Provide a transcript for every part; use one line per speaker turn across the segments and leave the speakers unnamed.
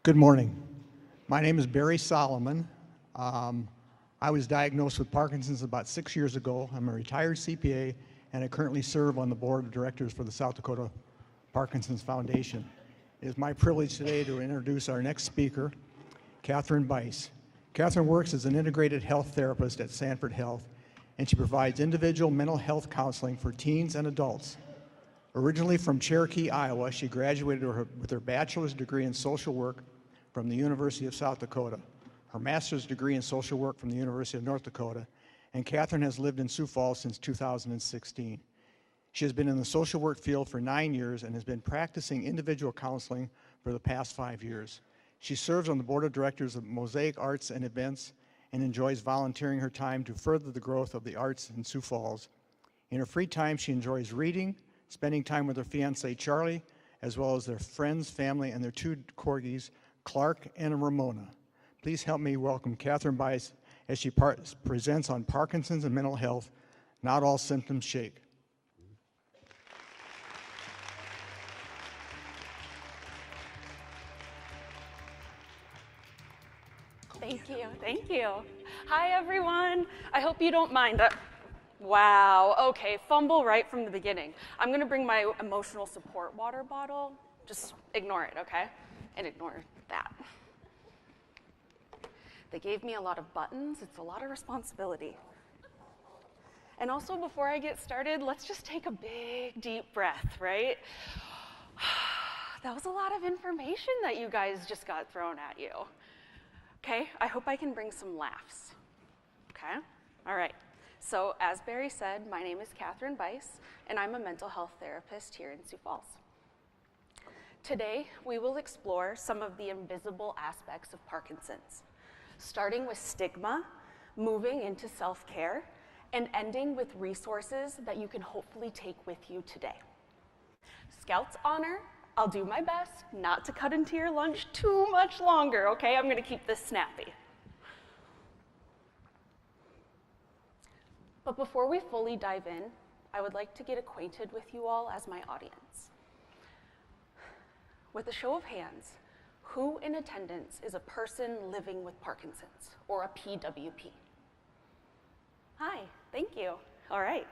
Good morning. My name is Barry Solomon. I was diagnosed with Parkinson's about 6 years ago. I'm a retired CPA, and I currently serve on the board of directors for the South Dakota Parkinson's Foundation. It is my privilege today to introduce our next speaker, Catherine Bice. Catherine works as an integrated health therapist at Sanford Health, and she provides individual mental health counseling for teens and adults. Originally from Cherokee, Iowa, she graduated with her bachelor's degree in social work from the University of South Dakota, her master's degree in social work from the University of North Dakota, and Catherine has lived in Sioux Falls since 2016. She has been in the social work field for 9 years and has been practicing individual counseling for the past 5 years. She serves on the board of directors of Mosaic Arts and Events and enjoys volunteering her time to further the growth of the arts in Sioux Falls. In her free time, she enjoys reading, spending time with her fiancé Charlie, as well as their friends, family, and their 2 corgis, Clark and Ramona. Please help me welcome Catherine Bice as she presents on Parkinson's and mental health. Not all symptoms shake.
Thank you. Hi, everyone. I hope you don't mind. Wow, okay, fumble right from the beginning. I'm gonna bring my emotional support water bottle. Just ignore it, okay? And ignore that. They gave me a lot of buttons. It's a lot of responsibility. And also, before I get started, let's just take a big, deep breath, right? That was a lot of information that you guys just got thrown at you. Okay, I hope I can bring some laughs. Okay, all right. So as Barry said, my name is Catherine Bice, and I'm a mental health therapist here in Sioux Falls. Today, we will explore some of the invisible aspects of Parkinson's, starting with stigma, moving into self-care, and ending with resources that you can hopefully take with you today. Scouts honor, I'll do my best not to cut into your lunch too much longer, okay? I'm gonna keep this snappy. But before we fully dive in, I would like to get acquainted with you all as my audience. With a show of hands, who in attendance is a person living with Parkinson's, or a PWP? Hi, thank you. All right.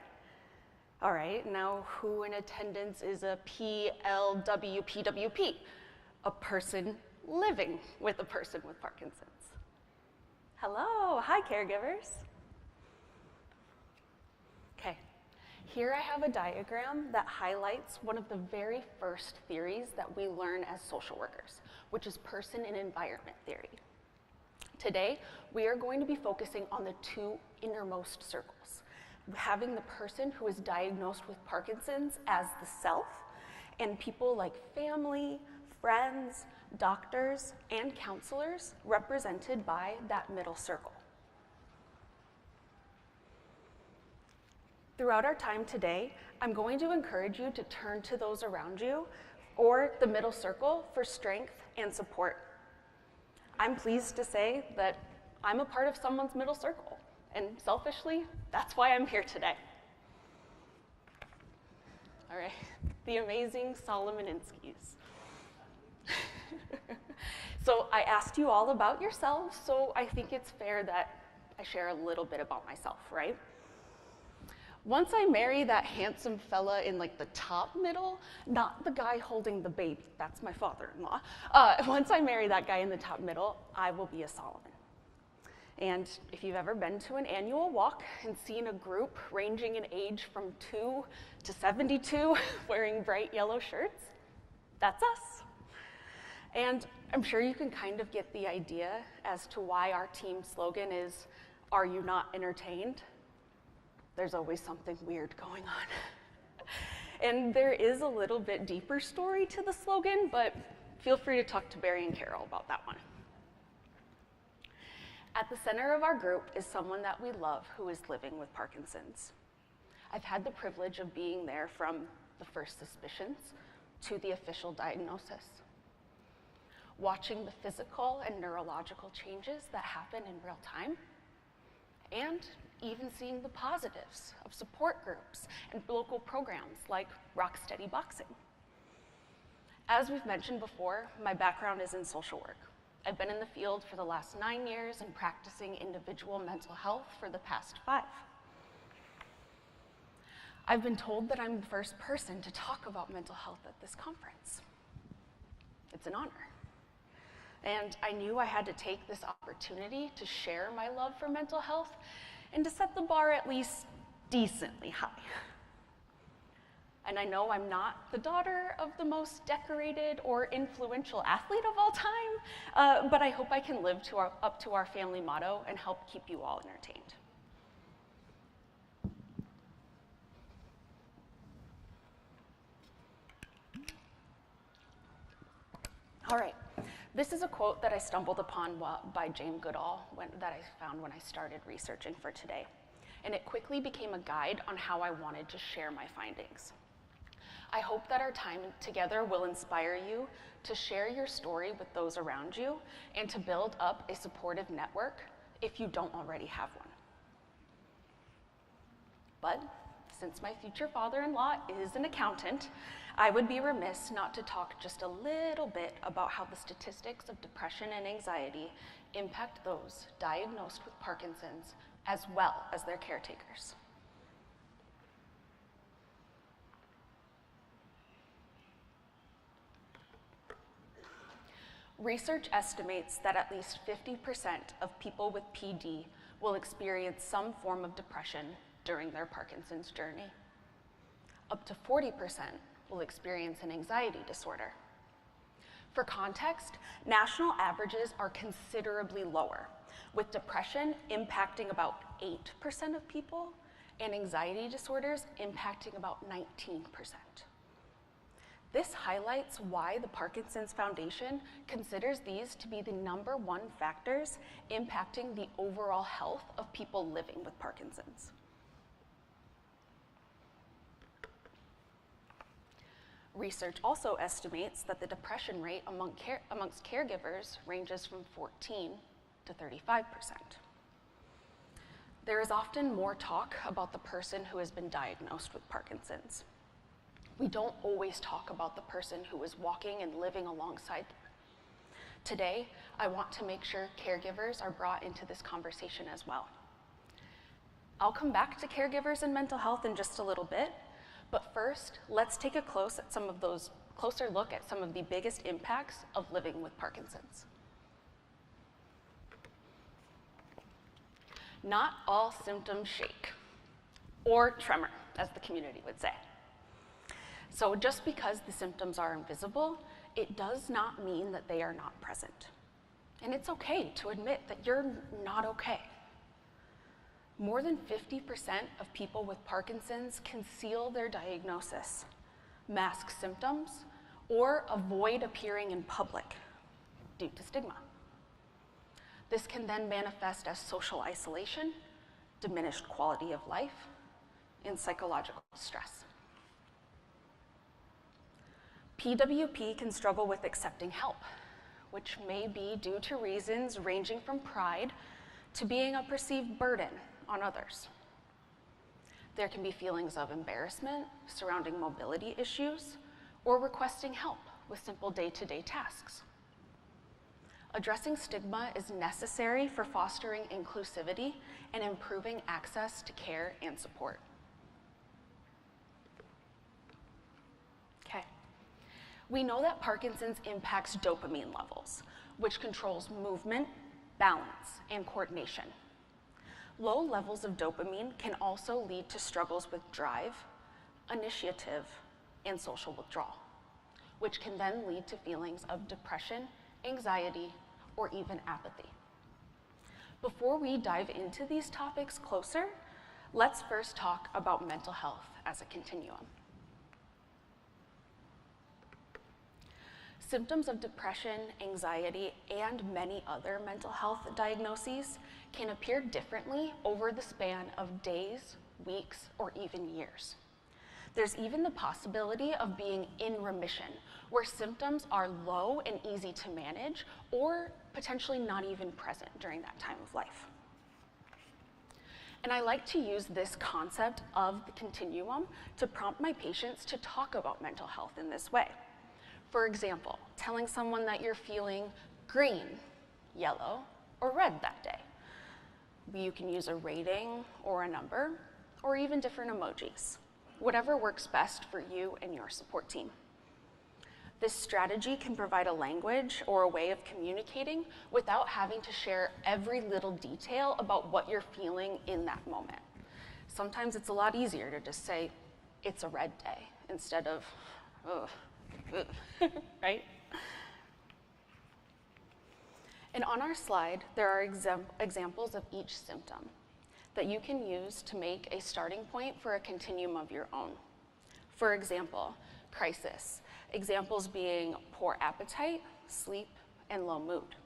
All right, now who in attendance is a PLWPWP, a person living with a person with Parkinson's? Hello, hi caregivers. Okay, here I have a diagram that highlights one of the very first theories that we learn as social workers, which is person and environment theory. Today, we are going to be focusing on the 2 innermost circles, having the person who is diagnosed with Parkinson's as the self, and people like family, friends, doctors, and counselors represented by that middle circle. Throughout our time today, I'm going to encourage you to turn to those around you or the middle circle for strength and support. I'm pleased to say that I'm a part of someone's middle circle, and selfishly, that's why I'm here today. All right, the amazing Solomoninskis. So I asked you all about yourselves, so I think it's fair that I share a little bit about myself, right? Once I marry that handsome fella in like the top middle, not the guy holding the baby, that's my father-in-law. Once I marry that guy in the top middle, I will be a Solomon. And if you've ever been to an annual walk and seen a group ranging in age from 2 to 72 wearing bright yellow shirts, that's us. And I'm sure you can kind of get the idea as to why our team slogan is, "Are you not entertained?" There's always something weird going on. And there is a little bit deeper story to the slogan, but feel free to talk to Barry and Carol about that one. At the center of our group is someone that we love who is living with Parkinson's. I've had the privilege of being there from the first suspicions to the official diagnosis, watching the physical and neurological changes that happen in real time, and even seeing the positives of support groups and local programs like Rock Steady Boxing. As we've mentioned before, my background is in social work. I've been in the field for the last 9 years and practicing individual mental health for the past 5. I've been told that I'm the first person to talk about mental health at this conference. It's an honor. And I knew I had to take this opportunity to share my love for mental health and to set the bar at least decently high. And I know I'm not the daughter of the most decorated or influential athlete of all time, but I hope I can live up to our family motto and help keep you all entertained. All right, this is a quote that I stumbled upon by Jane Goodall that I found when I started researching for today. And it quickly became a guide on how I wanted to share my findings. I hope that our time together will inspire you to share your story with those around you and to build up a supportive network if you don't already have one. But since my future father-in-law is an accountant, I would be remiss not to talk just a little bit about how the statistics of depression and anxiety impact those diagnosed with Parkinson's as well as their caretakers. Research estimates that at least 50% of people with PD will experience some form of depression during their Parkinson's journey. Up to 40% will experience an anxiety disorder. For context, national averages are considerably lower, with depression impacting about 8% of people and anxiety disorders impacting about 19%. This highlights why the Parkinson's Foundation considers these to be the #1 factors impacting the overall health of people living with Parkinson's. Research also estimates that the depression rate amongst caregivers ranges from 14 to 35%. There is often more talk about the person who has been diagnosed with Parkinson's. We don't always talk about the person who is walking and living alongside them. Today, I want to make sure caregivers are brought into this conversation as well. I'll come back to caregivers and mental health in just a little bit, but first, let's take a closer look at some of the biggest impacts of living with Parkinson's. Not all symptoms shake, or tremor, as the community would say. So just because the symptoms are invisible, it does not mean that they are not present. And it's okay to admit that you're not okay. More than 50% of people with Parkinson's conceal their diagnosis, mask symptoms, or avoid appearing in public due to stigma. This can then manifest as social isolation, diminished quality of life, and psychological stress. PWP can struggle with accepting help, which may be due to reasons ranging from pride to being a perceived burden on others. There can be feelings of embarrassment surrounding mobility issues or requesting help with simple day-to-day tasks. Addressing stigma is necessary for fostering inclusivity and improving access to care and support. Okay. We know that Parkinson's impacts dopamine levels, which controls movement, balance, and coordination. Low levels of dopamine can also lead to struggles with drive, initiative, and social withdrawal, which can then lead to feelings of depression, anxiety, or even apathy. Before we dive into these topics closer, let's first talk about mental health as a continuum. Symptoms of depression, anxiety, and many other mental health diagnoses can appear differently over the span of days, weeks, or even years. There's even the possibility of being in remission, where symptoms are low and easy to manage, or potentially not even present during that time of life. And I like to use this concept of the continuum to prompt my patients to talk about mental health in this way. For example, telling someone that you're feeling green, yellow, or red that day. You can use a rating or a number, or even different emojis, whatever works best for you and your support team. This strategy can provide a language or a way of communicating without having to share every little detail about what you're feeling in that moment. Sometimes it's a lot easier to just say, it's a red day, instead of, ugh, ugh, right? And on our slide, there are examples of each symptom that you can use to make a starting point for a continuum of your own. For example, crisis, examples being poor appetite, sleep, and low mood.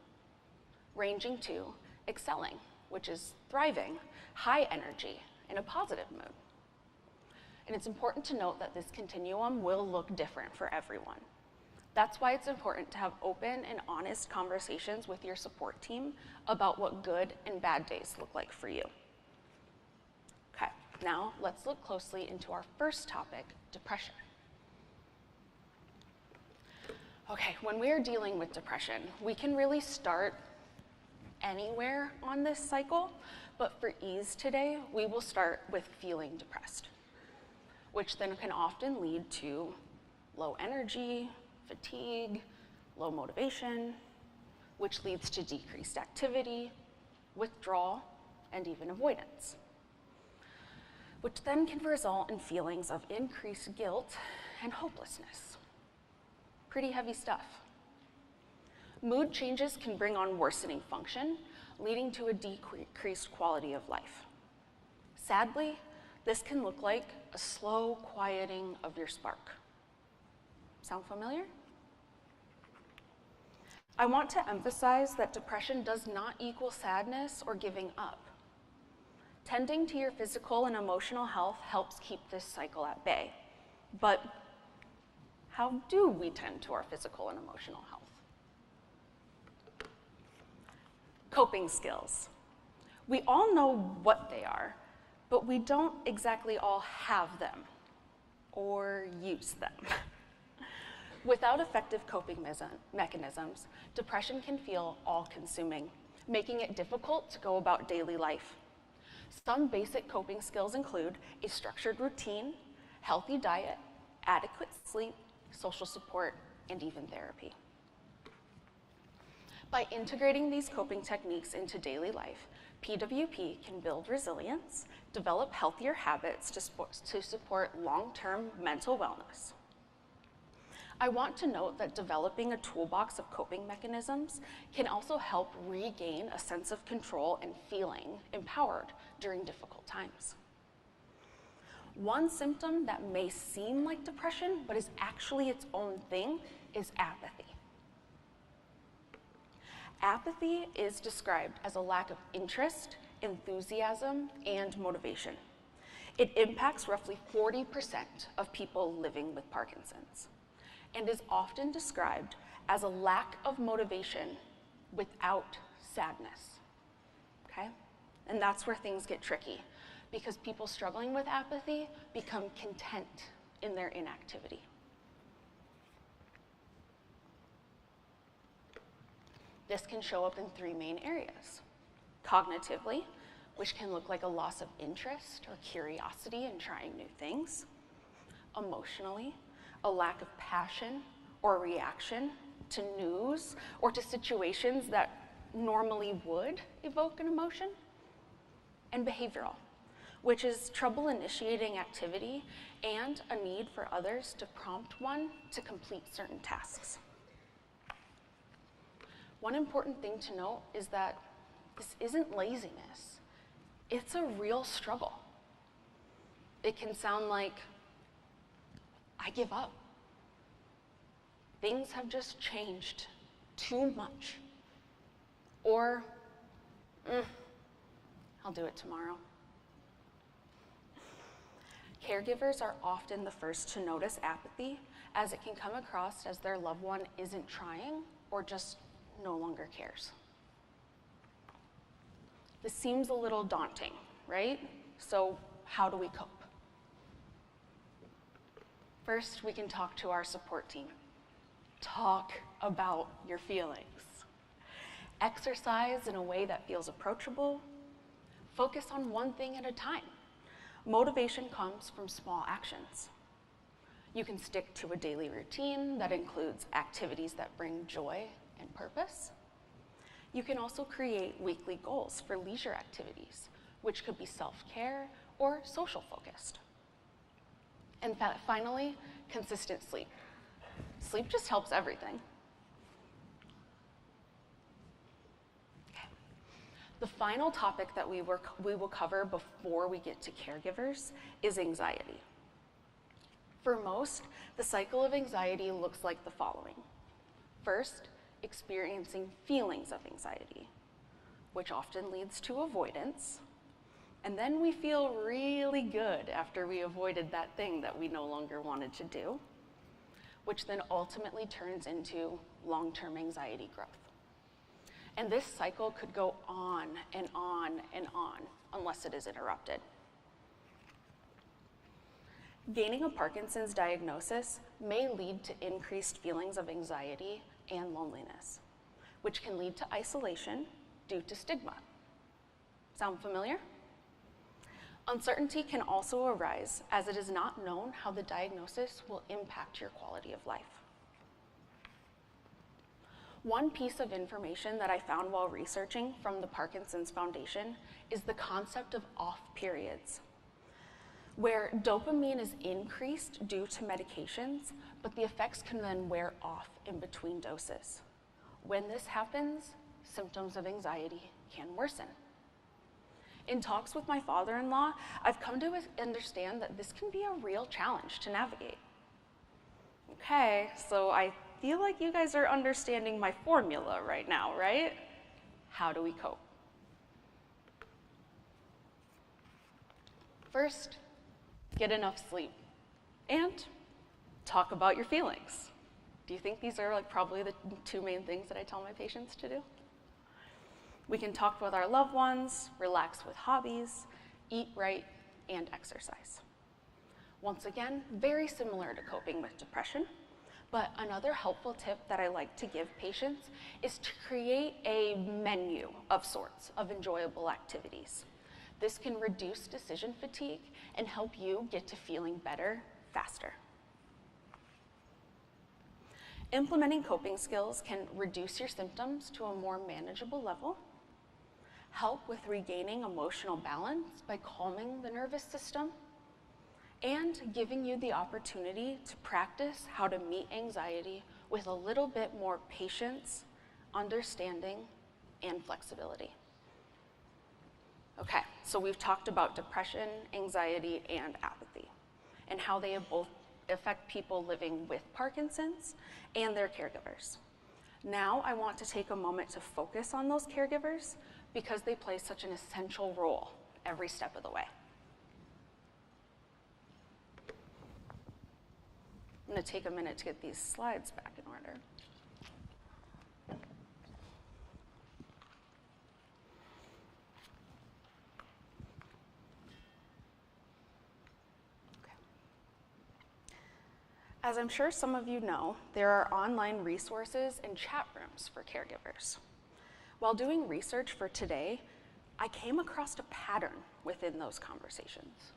Ranging to excelling, which is thriving, high energy, in a positive mood. And it's important to note that this continuum will look different for everyone. That's why it's important to have open and honest conversations with your support team about what good and bad days look like for you. Okay, now let's look closely into our first topic, depression. Okay, when we are dealing with depression, we can really start anywhere on this cycle, but for ease today, we will start with feeling depressed, which then can often lead to low energy, fatigue, low motivation, which leads to decreased activity, withdrawal, and even avoidance, which then can result in feelings of increased guilt and hopelessness. Pretty heavy stuff. Mood changes can bring on worsening function, leading to a decreased quality of life. Sadly, this can look like a slow quieting of your spark. Sound familiar? I want to emphasize that depression does not equal sadness or giving up. Tending to your physical and emotional health helps keep this cycle at bay. But how do we tend to our physical and emotional health? Coping skills. We all know what they are, but we don't exactly all have them or use them. Without effective coping mechanisms, depression can feel all-consuming, making it difficult to go about daily life. Some basic coping skills include a structured routine, healthy diet, adequate sleep, social support, and even therapy. By integrating these coping techniques into daily life, PWP can build resilience, develop healthier habits to support long-term mental wellness. I want to note that developing a toolbox of coping mechanisms can also help regain a sense of control and feeling empowered during difficult times. One symptom that may seem like depression, but is actually its own thing, is apathy. Apathy is described as a lack of interest, enthusiasm, and motivation. It impacts roughly 40% of people living with Parkinson's, and is often described as a lack of motivation without sadness, okay? And that's where things get tricky, because people struggling with apathy become content in their inactivity. This can show up in three main areas. Cognitively, which can look like a loss of interest or curiosity in trying new things. Emotionally, a lack of passion or reaction to news or to situations that normally would evoke an emotion. And behavioral, which is trouble initiating activity and a need for others to prompt one to complete certain tasks. One important thing to note is that this isn't laziness. It's a real struggle. It can sound like, I give up. Things have just changed too much. Or, I'll do it tomorrow. Caregivers are often the first to notice apathy, as it can come across as their loved one isn't trying or just no longer cares. This seems a little daunting, right? So how do we cope? First, we can talk to our support team. Talk about your feelings. Exercise in a way that feels approachable. Focus on one thing at a time. Motivation comes from small actions. You can stick to a daily routine that includes activities that bring joy and purpose. You can also create weekly goals for leisure activities, which could be self-care or social focused. And finally, consistent sleep. Sleep just helps everything. Okay. The final topic that we will cover before we get to caregivers is anxiety. For most, the cycle of anxiety looks like the following. First, experiencing feelings of anxiety, which often leads to avoidance. And then we feel really good after we avoided that thing that we no longer wanted to do, which then ultimately turns into long-term anxiety growth. And this cycle could go on and on and on unless it is interrupted. Gaining a Parkinson's diagnosis may lead to increased feelings of anxiety and loneliness, which can lead to isolation due to stigma. Sound familiar? Uncertainty can also arise as it is not known how the diagnosis will impact your quality of life. One piece of information that I found while researching from the Parkinson's Foundation is the concept of off periods, where dopamine is increased due to medications, but the effects can then wear off in between doses. When this happens, symptoms of anxiety can worsen. In talks with my father-in-law, I've come to understand that this can be a real challenge to navigate. Okay, so I feel like you guys are understanding my formula right now, right? How do we cope? First, get enough sleep and talk about your feelings. Do you think these are like probably the two main things that I tell my patients to do? We can talk with our loved ones, relax with hobbies, eat right, and exercise. Once again, very similar to coping with depression, but another helpful tip that I like to give patients is to create a menu of sorts of enjoyable activities. This can reduce decision fatigue and help you get to feeling better faster. Implementing coping skills can reduce your symptoms to a more manageable level, help with regaining emotional balance by calming the nervous system, and giving you the opportunity to practice how to meet anxiety with a little bit more patience, understanding, and flexibility. Okay, so we've talked about depression, anxiety, and apathy, and how they both affect people living with Parkinson's and their caregivers. Now I want to take a moment to focus on those caregivers because they play such an essential role every step of the way. I'm going to take a minute to get these slides back in order. Okay. As I'm sure some of you know, there are online resources and chat rooms for caregivers. While doing research for today, I came across a pattern within those conversations.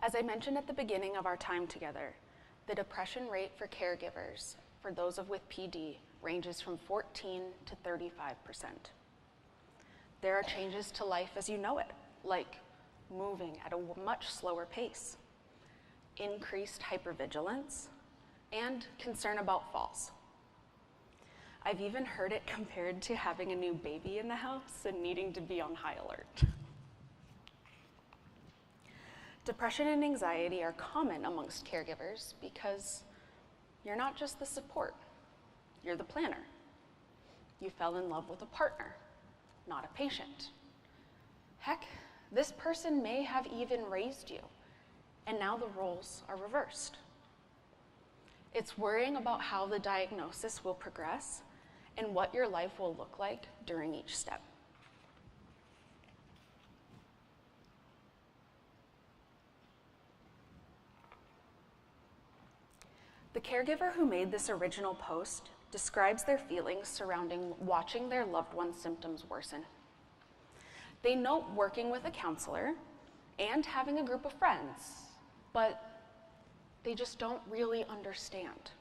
As I mentioned at the beginning of our time together, the depression rate for caregivers for those with PD ranges from 14 to 35%. There are changes to life as you know it, like moving at a much slower pace, increased hypervigilance, and concern about falls. I've even heard it compared to having a new baby in the house and needing to be on high alert. Depression and anxiety are common amongst caregivers because you're not just the support, you're the planner. You fell in love with a partner, not a patient. Heck, this person may have even raised you, and now the roles are reversed. It's worrying about how the diagnosis will progress and what your life will look like during each step. The caregiver who made this original post describes their feelings surrounding watching their loved one's symptoms worsen. They note working with a counselor and having a group of friends, but they just don't really understand.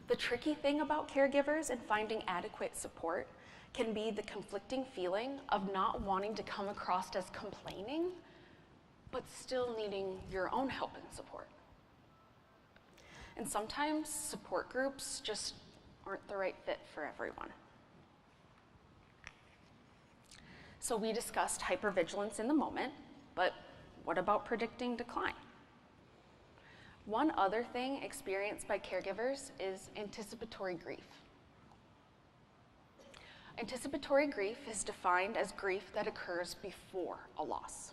The tricky thing about caregivers and finding adequate support can be the conflicting feeling of not wanting to come across as complaining, but still needing your own help and support. And sometimes support groups just aren't the right fit for everyone. So we discussed hypervigilance in the moment, but what about predicting decline? One other thing experienced by caregivers is anticipatory grief. Anticipatory grief is defined as grief that occurs before a loss.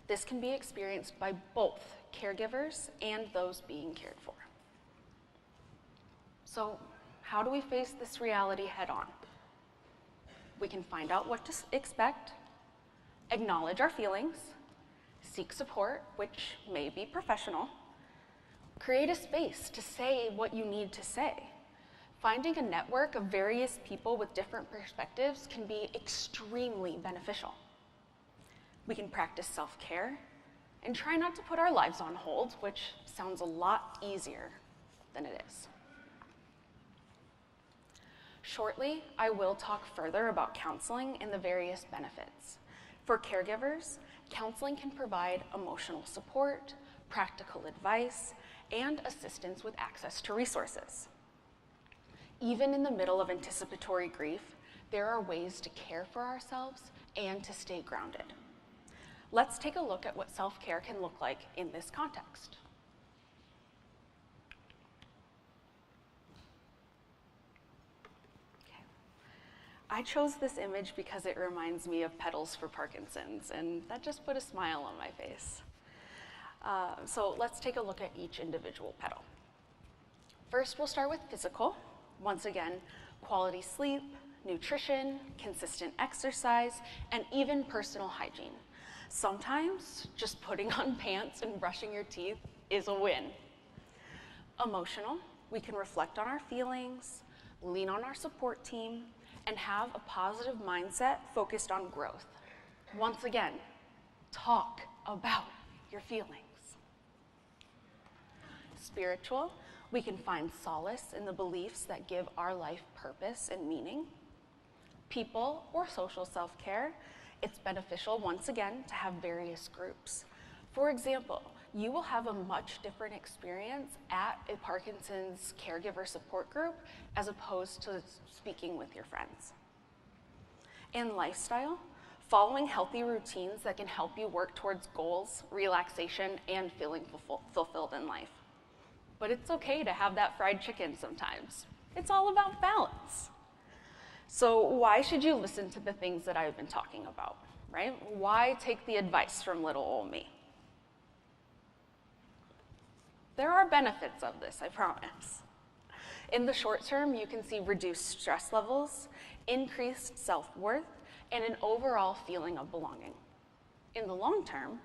This can be experienced by both caregivers and those being cared for. So, how do we face this reality head on? We can find out what to expect, acknowledge our feelings, seek support, which may be professional, create a space to say what you need to say. Finding a network of various people with different perspectives can be extremely beneficial. We can practice self-care and try not to put our lives on hold, which sounds a lot easier than it is. Shortly, I will talk further about counseling and the various benefits. For caregivers, counseling can provide emotional support, practical advice, and assistance with access to resources. Even in the middle of anticipatory grief, there are ways to care for ourselves and to stay grounded. Let's take a look at what self-care can look like in this context. I chose this image because it reminds me of Petals for Parkinson's, and that just put a smile on my face. So let's take a look at each individual petal. First, we'll start with physical. Once again, quality sleep, nutrition, consistent exercise, and even personal hygiene. Sometimes just putting on pants and brushing your teeth is a win. Emotional, we can reflect on our feelings, lean on our support team, and have a positive mindset focused on growth. Once again, talk about your feelings. Spiritual, we can find solace in the beliefs that give our life purpose and meaning. People or social self-care, it's beneficial once again to have various groups. For example, you will have a much different experience at a Parkinson's caregiver support group as opposed to speaking with your friends. And lifestyle, following healthy routines that can help you work towards goals, relaxation, and feeling fulfilled in life. But it's okay to have that fried chicken sometimes. It's all about balance. So why should you listen to the things that I've been talking about, right? Why take the advice from little old me? There are benefits of this, I promise. In the short term, you can see reduced stress levels, increased self-worth, and an overall feeling of belonging. In the long term,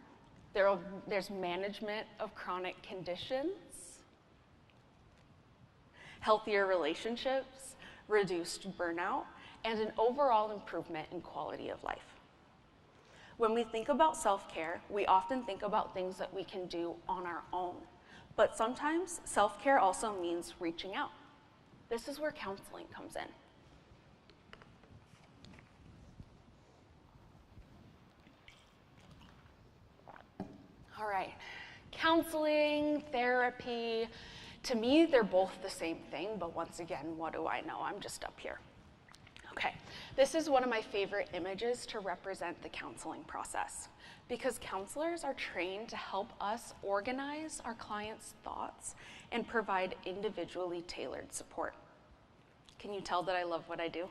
there's management of chronic conditions, healthier relationships, reduced burnout, and an overall improvement in quality of life. When we think about self-care, we often think about things that we can do on our own. But sometimes self-care also means reaching out. This is where counseling comes in. All right, counseling, therapy, to me, they're both the same thing, but once again, what do I know? I'm just up here. Okay, this is one of my favorite images to represent the counseling process because counselors are trained to help us organize our clients' thoughts and provide individually tailored support. Can you tell that I love what I do?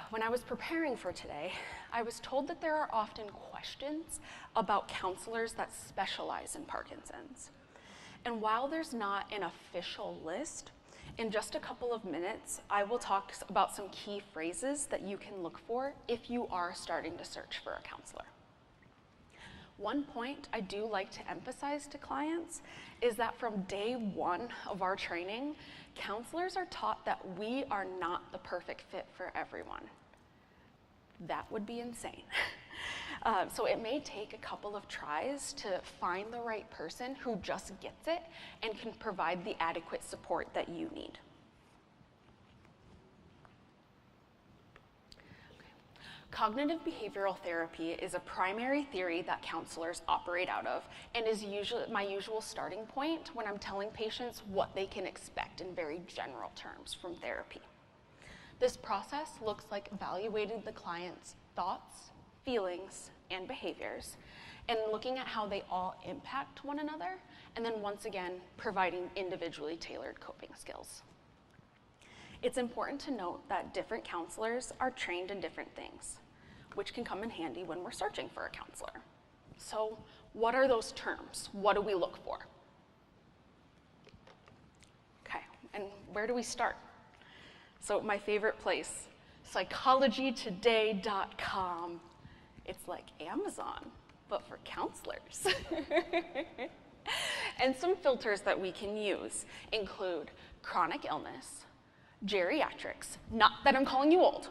When I was preparing for today, I was told that there are often questions about counselors that specialize in Parkinson's. And while there's not an official list, in just a couple of minutes, I will talk about some key phrases that you can look for if you are starting to search for a counselor. One point I do like to emphasize to clients is that from day one of our training, counselors are taught that we are not the perfect fit for everyone. That would be insane. So it may take a couple of tries to find the right person who just gets it and can provide the adequate support that you need. Cognitive behavioral therapy is a primary theory that counselors operate out of and is usually my usual starting point when I'm telling patients what they can expect in very general terms from therapy. This process looks like evaluating the client's thoughts, feelings, and behaviors, and looking at how they all impact one another, and then once again, providing individually tailored coping skills. It's important to note that different counselors are trained in different things, which can come in handy when we're searching for a counselor. So what are those terms? What do we look for? Okay, and where do we start? So my favorite place, psychologytoday.com. It's like Amazon, but for counselors. And some filters that we can use include chronic illness, geriatrics, not that I'm calling you old,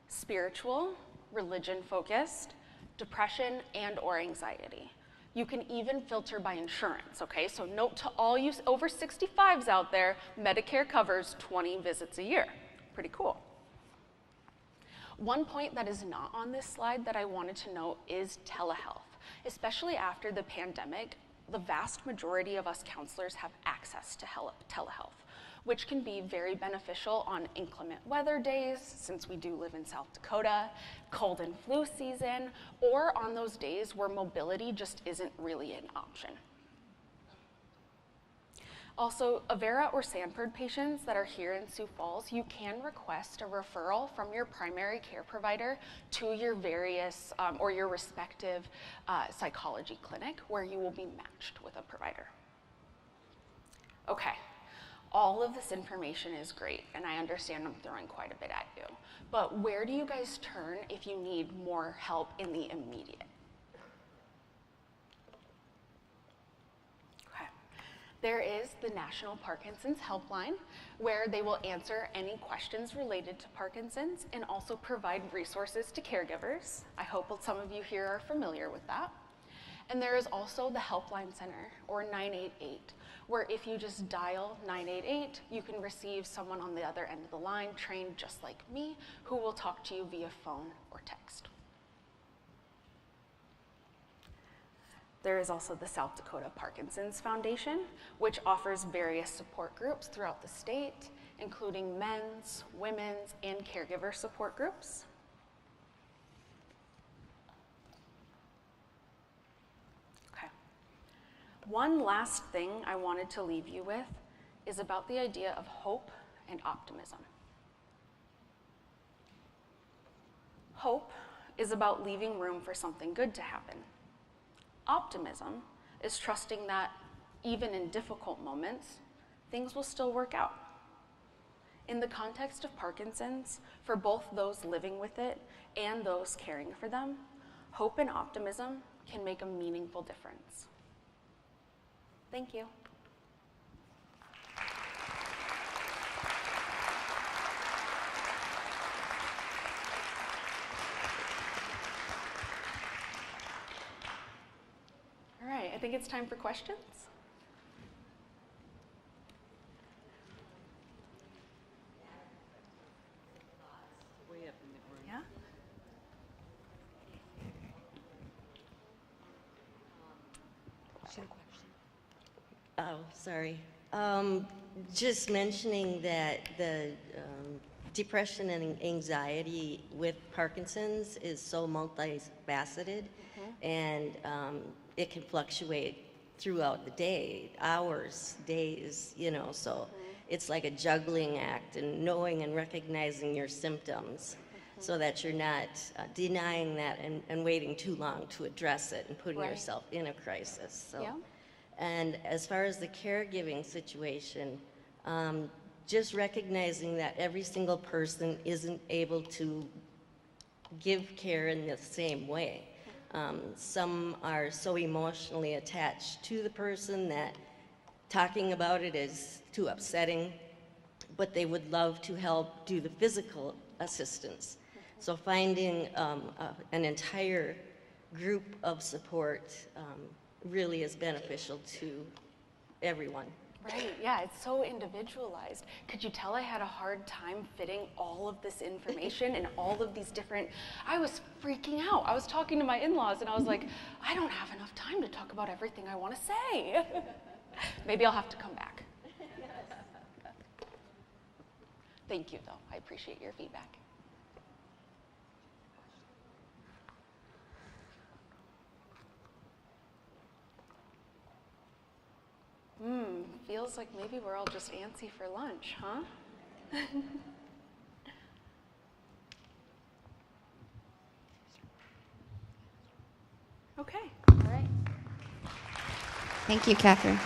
spiritual, religion-focused, depression, and or anxiety. You can even filter by insurance, okay? So note to all you over 65s out there, Medicare covers 20 visits a year. Pretty cool. One point that is not on this slide that I wanted to note is telehealth. Especially after the pandemic, the vast majority of us counselors have access to telehealth, which can be very beneficial on inclement weather days, since we do live in South Dakota, cold and flu season, or on those days where mobility just isn't really an option. Also, Avera or Sanford patients that are here in Sioux Falls, you can request a referral from your primary care provider to your various or your respective psychology clinic where you will be matched with a provider. Okay, all of this information is great, and I understand I'm throwing quite a bit at you, but where do you guys turn if you need more help in the immediate? There is the National Parkinson's Helpline, where they will answer any questions related to Parkinson's and also provide resources to caregivers. I hope some of you here are familiar with that. And there is also the Helpline Center, or 988, where if you just dial 988, you can receive someone on the other end of the line, trained just like me, who will talk to you via phone or text. There is also the South Dakota Parkinson's Foundation, which offers various support groups throughout the state, including men's, women's, and caregiver support groups. Okay. One last thing I wanted to leave you with is about the idea of hope and optimism. Hope is about leaving room for something good to happen. Optimism is trusting that even in difficult moments, things will still work out. In the context of Parkinson's, for both those living with it and those caring for them, hope and optimism can make a meaningful difference. Thank you. All right, I think it's time for questions. Yeah?
Oh, sorry. Just mentioning that the depression and anxiety with Parkinson's is so multifaceted, and it can fluctuate throughout the day, hours, days, you know, so it's like a juggling act, and knowing and recognizing your symptoms so that you're not denying that and waiting too long to address it and putting
Right.
yourself in a crisis. So.
Yeah.
And as far as the caregiving situation, just recognizing that every single person isn't able to give care in the same way. Some are so emotionally attached to the person that talking about it is too upsetting, but they would love to help do the physical assistance. So finding an entire group of support really is beneficial to everyone.
Right, yeah, it's so individualized. Could you tell I had a hard time fitting all of this information and all of these different, I was freaking out. I was talking to my in-laws and I was like, I don't have enough time to talk about everything I want to say. Maybe I'll have to come back. Thank you, though. I appreciate your feedback. Feels like maybe we're all just antsy for lunch, huh? Okay, all right.
Thank you, Catherine.